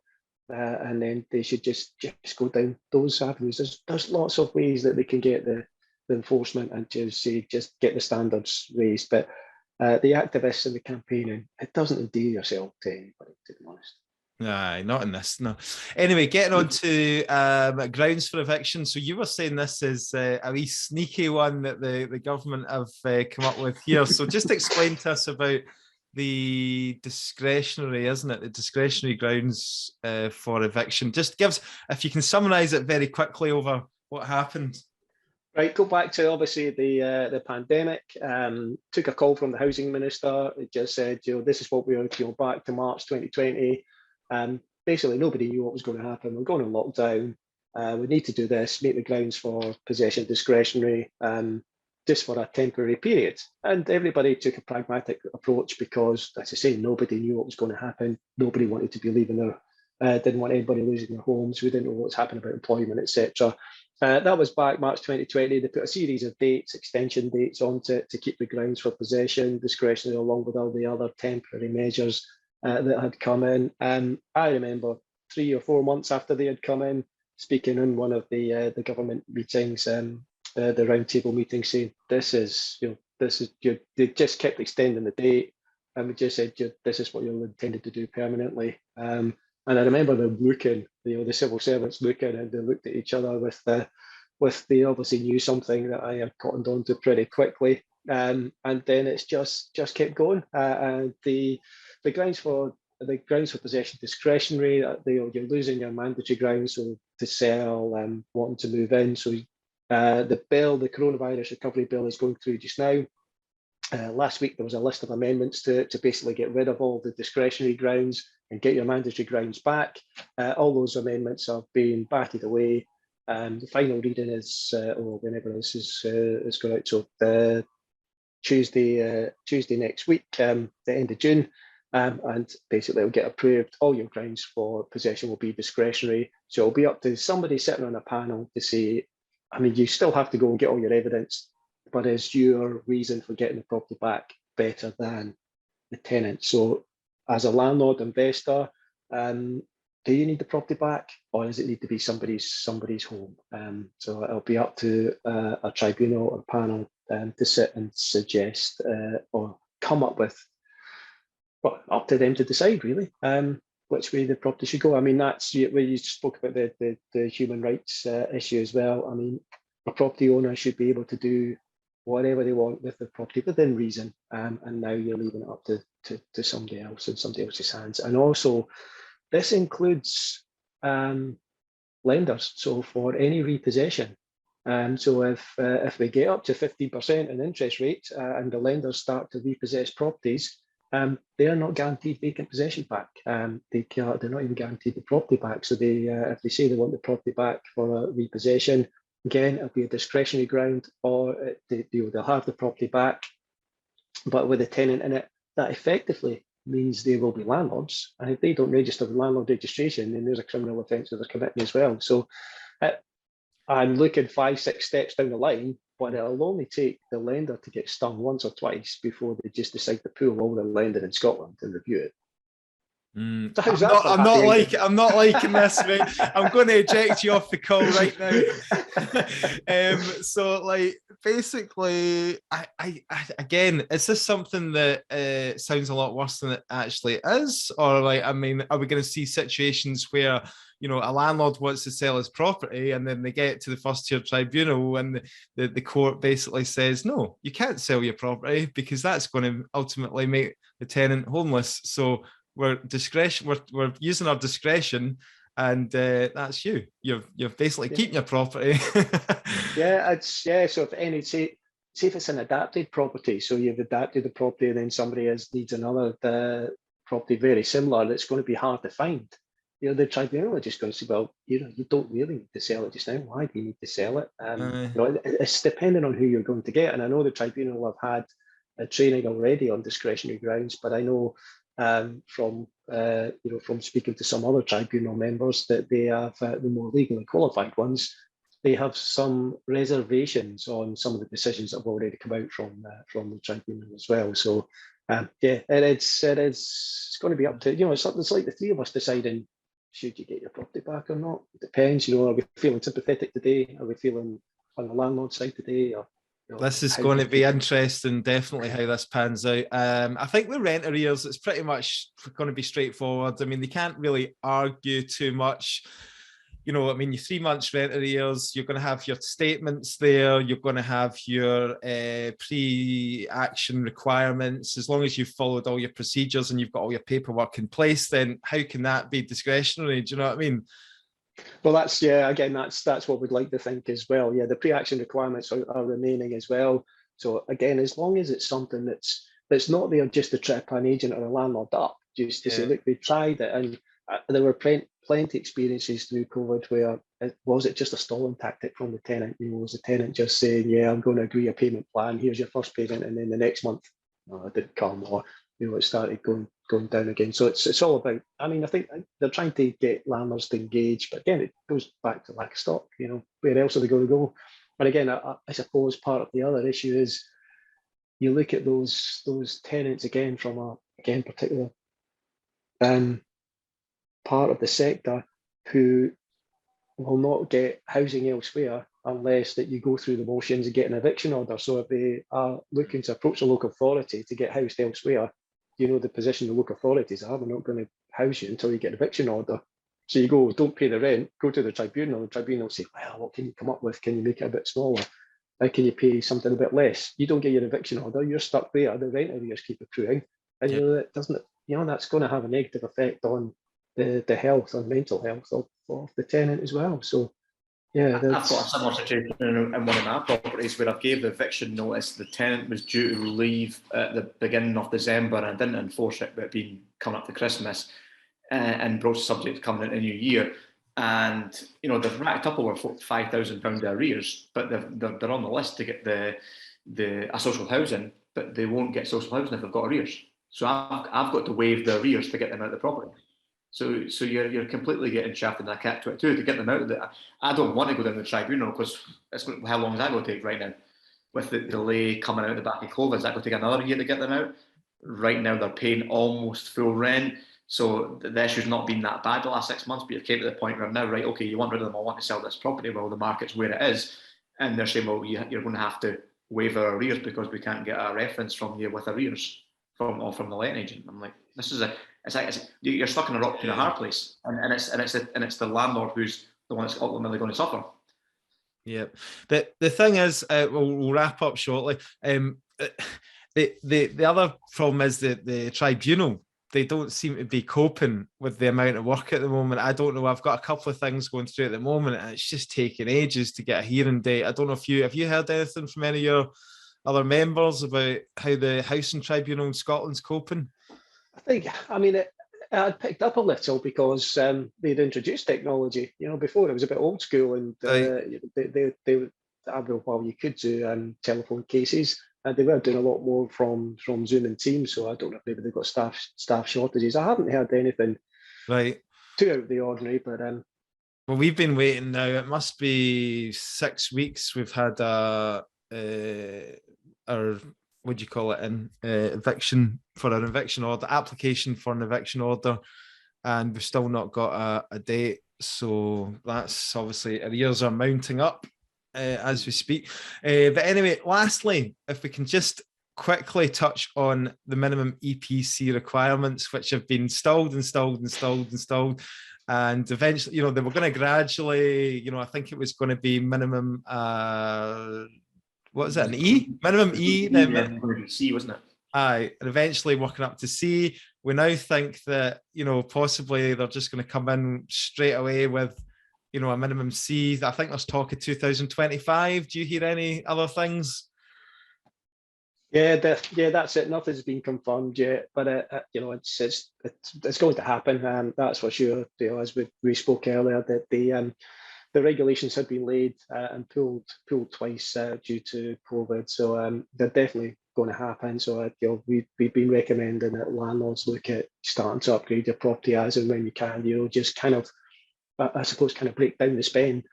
and then they should just go down those avenues. There's lots of ways that they can get the enforcement and just get the standards raised. But the activists and the campaigning, it doesn't endear yourself to anybody, to be honest. Nah, not in this. No. Anyway, getting on to grounds for eviction. So you were saying this is a wee sneaky one that the government have come up with here. So just explain to us about the discretionary, isn't it? The discretionary grounds for eviction. Just gives, if you can summarise it very quickly over what happened. Right, go back to obviously the pandemic. Took a call from the housing minister. It just said, this is what we are, back to March 2020. Basically, nobody knew what was going to happen. We're going to lockdown. We need to do this, make the grounds for possession discretionary, just for a temporary period. And everybody took a pragmatic approach because, as I say, nobody knew what was going to happen. Nobody wanted to be leaving their, didn't want anybody losing their homes. We didn't know what was happening about employment, etc. That was back March 2020. They put a series of dates, extension dates on to keep the grounds for possession discretionary, along with all the other temporary measures that had come in. I remember 3 or 4 months after they had come in, speaking in one of the government meetings, the roundtable meeting, saying they just kept extending the date, and we just said this is what you're intended to do permanently. And I remember them looking, the civil servants looking, and they looked at each other with they obviously knew something that I had cottoned on to pretty quickly. And then it's just kept going. And the grounds for possession discretionary, you're losing your mandatory grounds, so to sell, wanting to move in. So the coronavirus recovery bill is going through just now. Last week there was a list of amendments to basically get rid of all the discretionary grounds and get your mandatory grounds back. All those amendments have been batted away. The final reading is, whenever this is going out, so Tuesday next week, the end of June, and basically it'll get approved. All your grounds for possession will be discretionary, so it'll be up to somebody sitting on a panel to say, I mean, you still have to go and get all your evidence, but is your reason for getting the property back better than the tenant? So as a landlord investor, do you need the property back, or does it need to be somebody's home? So it'll be up to a tribunal or panel to sit and suggest or come up with, well, up to them to decide really, which way the property should go. I mean, that's where you spoke about the human rights issue as well. I mean, a property owner should be able to do whatever they want with the property within reason, and now you're leaving it up to somebody else in somebody else's hands. And also, this includes lenders. So for any repossession, so if we get up to 15% in interest rate and the lenders start to repossess properties, they are not guaranteed vacant possession back. They're not even guaranteed the property back. So if they say they want the property back for a repossession, again, it'll be a discretionary ground, or they'll have the property back, but with a tenant in it. That effectively means they will be landlords, and if they don't register with landlord registration, then there's a criminal offence that they're committing as well. So I'm looking 5-6 steps down the line, but it'll only take the lender to get stung once or twice before they just decide to pull all the lending in Scotland and review it. So I'm not liking this, mate. I'm going to eject you off the call right now. So, like, basically, I again, is this something that sounds a lot worse than it actually is, or like, I mean, are we going to see situations where a landlord wants to sell his property and then they get to the first tier tribunal and the court basically says, no, you can't sell your property because that's going to ultimately make the tenant homeless. So we're using our discretion, and that's you. You're basically keeping your property. So if any say if it's an adapted property, so you've adapted the property, and then somebody needs another property very similar, that's going to be hard to find. The tribunal are just going to say, well, you don't really need to sell it just now. Why do you need to sell it? It's depending on who you're going to get. And I know the tribunal have had a training already on discretionary grounds, but I know from speaking to some other tribunal members that they have the more legally qualified ones. They have some reservations on some of the decisions that have already come out from the tribunal as well. So it's going to be up to it's like the three of us deciding, should you get your property back or not? It depends. Are we feeling sympathetic today? Are we feeling on the landlord side today? Or this is going to be interesting, definitely, how this pans out. I think with rent arrears, it's pretty much going to be straightforward. I mean, they can't really argue too much. Your 3 months rent arrears, you're going to have your statements there, you're going to have your pre-action requirements. As long as you've followed all your procedures and you've got all your paperwork in place, then how can that be discretionary? Do you know what I mean? Well, that's what we'd like to think as well. Yeah, the pre-action requirements are remaining as well. So again, as long as it's something that's not there just to trip an agent or a landlord up, just to say, look, they tried it, and there were plenty experiences through COVID where was it just a stalling tactic from the tenant? Was the tenant just saying, yeah, I'm going to agree a payment plan, here's your first payment, and then the next month, no, it didn't come, or it started going down again. So it's all about, I think they're trying to get landlords to engage, but again, it goes back to lack of stock. Where else are they going to go? And again, I suppose part of the other issue is you look at those tenants again from a particular part of the sector who will not get housing elsewhere unless that you go through the motions and get an eviction order. So if they are looking to approach a local authority to get housed elsewhere, the position the local authorities are, they're not going to house you until you get an eviction order. So you go, don't pay the rent, go to the tribunal. The tribunal will say, well, what can you come up with? Can you make it a bit smaller? How can you pay something a bit less? You don't get your eviction order, you're stuck there. The rent arrears keep accruing, and it doesn't. That's going to have a negative effect on the health and mental health of the tenant as well. So yeah, I've got a similar situation in one of my properties where I gave the eviction notice. The tenant was due to leave at the beginning of December, and I didn't enforce it, but being coming up to Christmas and broached subject coming into the new year. And they've racked up over £5,000 arrears, but they're on the list to get a social housing, but they won't get social housing if they've got arrears. So I've got to waive the arrears to get them out of the property. So you're completely getting shafted in a catch-22 to get them out of it. I don't want to go down the tribunal because how long is that going to take right now? With the delay coming out the back of COVID, is that going to take another year to get them out? Right now they're paying almost full rent. So the issue's not been that bad the last 6 months, but you've came to the point where now, right, okay, you want rid of them, I want to sell this property, well, the market's where it is. And they're saying, well, you're going to have to waive our arrears because we can't get a reference from you with arrears from the letting agent. I'm like, this is you're stuck in a rock in a hard place, and it's the landlord who's the one that's ultimately going to suffer. Yeah, the thing is, we'll wrap up shortly. The other problem is that the tribunal, they don't seem to be coping with the amount of work at the moment. I don't know. I've got a couple of things going through at the moment, and it's just taking ages to get a hearing date. I don't know if have you heard anything from any of your other members about how the Housing Tribunal in Scotland's coping? It had picked up a little because they'd introduced technology. Before it was a bit old school, and you could do telephone cases, and they were doing a lot more from Zoom and Teams. So I don't know if maybe they've got staff shortages. I haven't heard anything too out of the ordinary, but well, we've been waiting now. It must be 6 weeks. We've had our what do you call it, eviction for an eviction order, application for an eviction order, and we've still not got a date. So that's obviously arrears are mounting up as we speak. But anyway, lastly, if we can just quickly touch on the minimum EPC requirements, which have been installed, and eventually, they were going to gradually, I think it was going to be minimum. What is that? An E? Minimum E? Then C, wasn't it? Aye, and eventually working up to C. We now think that, you know, possibly they're just going to come in straight away with, you know, a minimum C. I think there's talk of 2025. Do you hear any other things? Yeah, that's it. Nothing's been confirmed yet, but you know, it's going to happen, and that's for sure. You know, as we spoke earlier, that the regulations had been laid and pulled twice due to COVID, so they're definitely going to happen. So you know, we've been recommending that landlords look at starting to upgrade your property as and when you can. You know, just kind of, I suppose, kind of break down the spend.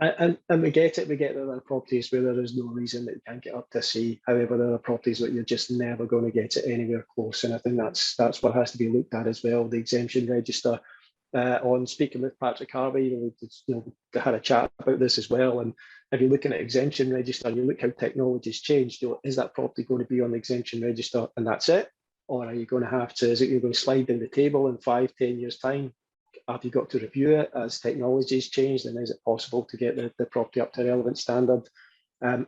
And we get it. We get that there are properties where there is no reason that you can't get up to C. However, there are properties that you're just never going to get it anywhere close. And I think that's what has to be looked at as well. The exemption register. On speaking with Patrick Harvey, we had a chat about this as well. And if you look at an exemption register, you look how technology's changed. You know, is that property going to be on the exemption register and that's it, or are you going to have to? Is it you're going to slide down the table in 5-10 years time? Have you got to review it as technology's changed, and is it possible to get the property up to a relevant standard?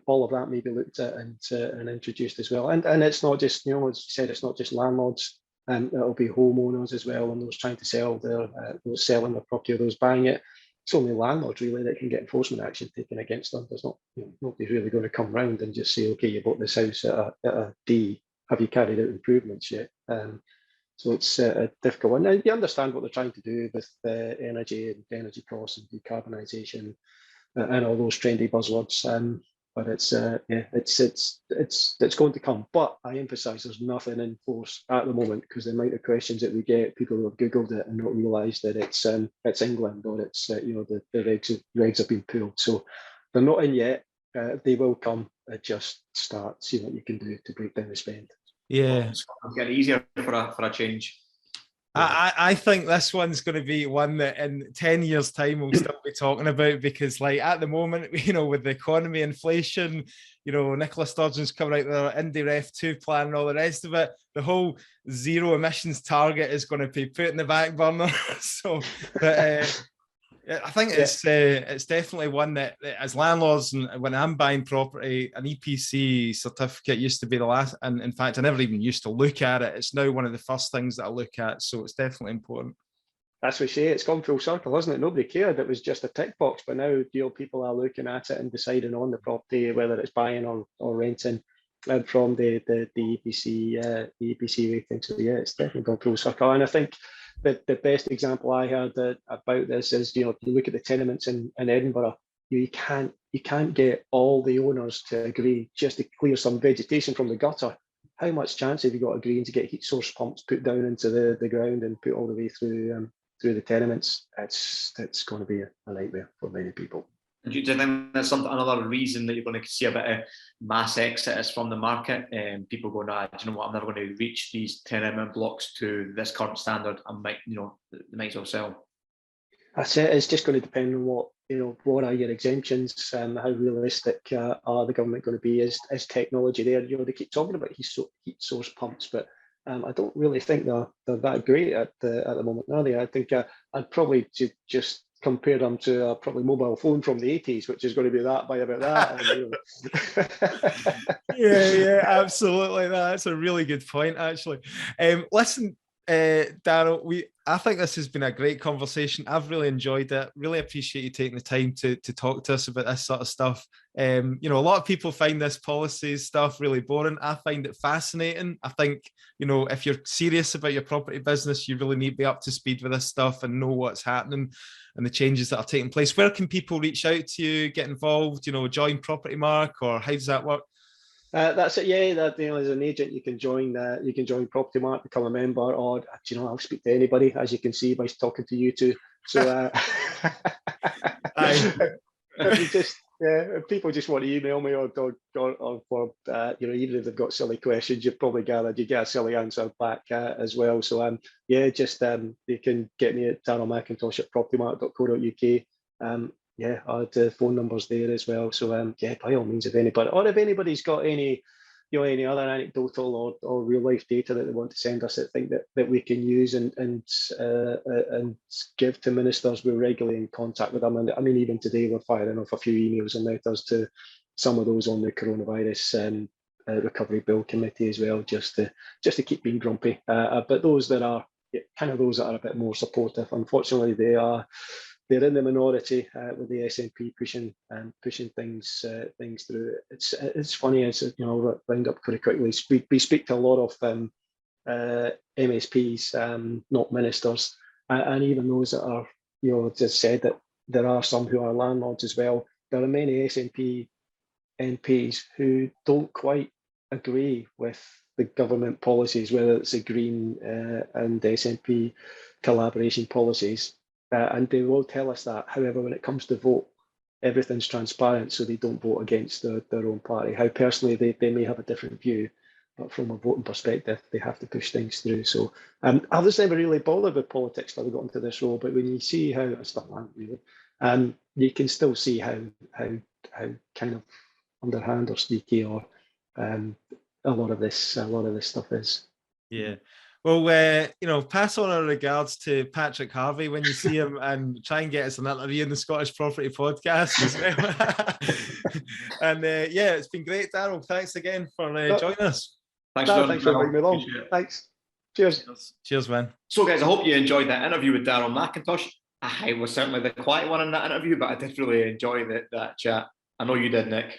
All of that may be looked at and introduced as well. And it's not just, you know, as you said, it's not just landlords. It'll be homeowners as well, and those trying to sell those selling their property or those buying it. It's only landlords really that can get enforcement action taken against them. There's not, you know, nobody's really going to come round and just say, okay, you bought this house at a D. Have you carried out improvements yet? So it's a difficult one. And you understand what they're trying to do with energy and energy costs and decarbonisation and all those trendy buzzwords. But it's going to come. But I emphasise there's nothing in force at the moment, because the amount of questions that we get, people who have googled it and not realised that it's England, or it's you know, the regs have been pulled. So they're not in yet. They will come. Just start, see what you can do to break down the spend. Yeah, it's getting easier for a change. I think this one's going to be one that in 10 years' time we'll still be talking about, because, like, at the moment, you know, with the economy, inflation, you know, Nicola Sturgeon's coming out with their Indy Ref 2 plan and all the rest of it. The whole zero emissions target is going to be put in the back burner. So, but I think it's definitely one that as landlords, and when I'm buying property, an EPC certificate used to be the last, and in fact I never even used to look at it. It's now one of the first things that I look at, so it's definitely important. That's what we say. It's gone full circle, hasn't it? Nobody cared. It was just a tick box, but now, you know, people are looking at it and deciding on the property, whether it's buying or renting, from the EPC rating. So yeah, it's definitely gone full circle. And I think the best example I heard about this is, you know, you look at the tenements in Edinburgh, you can't get all the owners to agree just to clear some vegetation from the gutter. How much chance have you got agreeing to get heat source pumps put down into the ground and put all the way through the tenements? It's going to be a nightmare for many people. Do you think there's another reason that you're going to see a bit of mass exodus from the market, and people going, do you know what, I'm never going to reach these tenement blocks to this current standard, I might, you know, they might as well sell? That's it. It's just going to depend on what are your exemptions and how realistic are the government going to be? Is technology there? You know, they keep talking about heat source pumps, but I don't really think they're that great at the moment, are they? I think I'd probably just compare them to probably mobile phone from the 80s, which is going to be that by about that. yeah, absolutely. That's a really good point, actually. Listen, Daryl, I think this has been a great conversation. I've really enjoyed it. Really appreciate you taking the time to talk to us about this sort of stuff. You know, a lot of people find this policy stuff really boring. I find it fascinating. I think, you know, if you're serious about your property business, you really need to be up to speed with this stuff and know what's happening and the changes that are taking place. Where can people reach out to you, get involved, you know, join Propertymark, or how does that work? That's it. Yeah, that, you know, as an agent, you can join Propertymark, become a member, or, you know, I'll speak to anybody, as you can see by talking to you two. So if people just want to email me or for you know, even if they've got silly questions, you've probably gathered you get a silly answer back as well. So just you can get me at Daryl McIntosh at propertymark.co.uk. The phone number's there as well. So by all means, if anybody's got any other anecdotal or real life data that they want to send us, I think that we can use and give to ministers. We're regularly in contact with them, and I mean, even today we're firing off a few emails and letters to some of those on the coronavirus recovery bill committee as well, just to keep being grumpy. But those that are those that are a bit more supportive, unfortunately, they're in the minority with the SNP pushing things through. It's funny, as I'll round up pretty quickly. We speak to a lot of MSPs, not ministers, and even those that are, just said that there are some who are landlords as well. There are many SNP MPs who don't quite agree with the government policies, whether it's the Green and SNP collaboration policies, and they will tell us that. However, when it comes to vote, everything's transparent, so they don't vote against their own party. How personally they may have a different view, but from a voting perspective, they have to push things through. So I was never really bothered with politics till I got into this role, but when you see how stuff aren't really, you can still see how kind of underhand or sneaky or a lot of this stuff is. Yeah. Well, pass on our regards to Patrick Harvey when you see him, and try and get us an interview in the Scottish Property Podcast as well. And it's been great, Daryl. Thanks again for joining us. Thanks for inviting me along. Thanks. Cheers, man. So, guys, I hope you enjoyed that interview with Daryl McIntosh. I was certainly the quiet one in that interview, but I did really enjoy that chat. I know you did, Nick.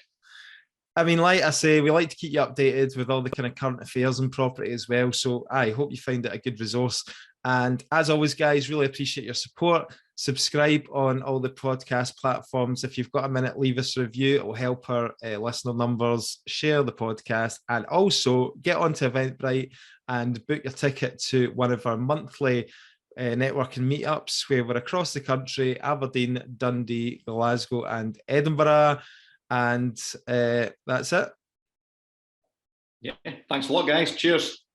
I mean, like I say, we like to keep you updated with all the kind of current affairs in property as well. So I hope you find it a good resource. And as always, guys, really appreciate your support. Subscribe on all the podcast platforms. If you've got a minute, leave us a review. It will help our listener numbers. Share the podcast, and also get onto Eventbrite and book your ticket to one of our monthly networking meetups, where we're across the country: Aberdeen, Dundee, Glasgow, and Edinburgh. And that's it. Yeah, thanks a lot, guys. Cheers.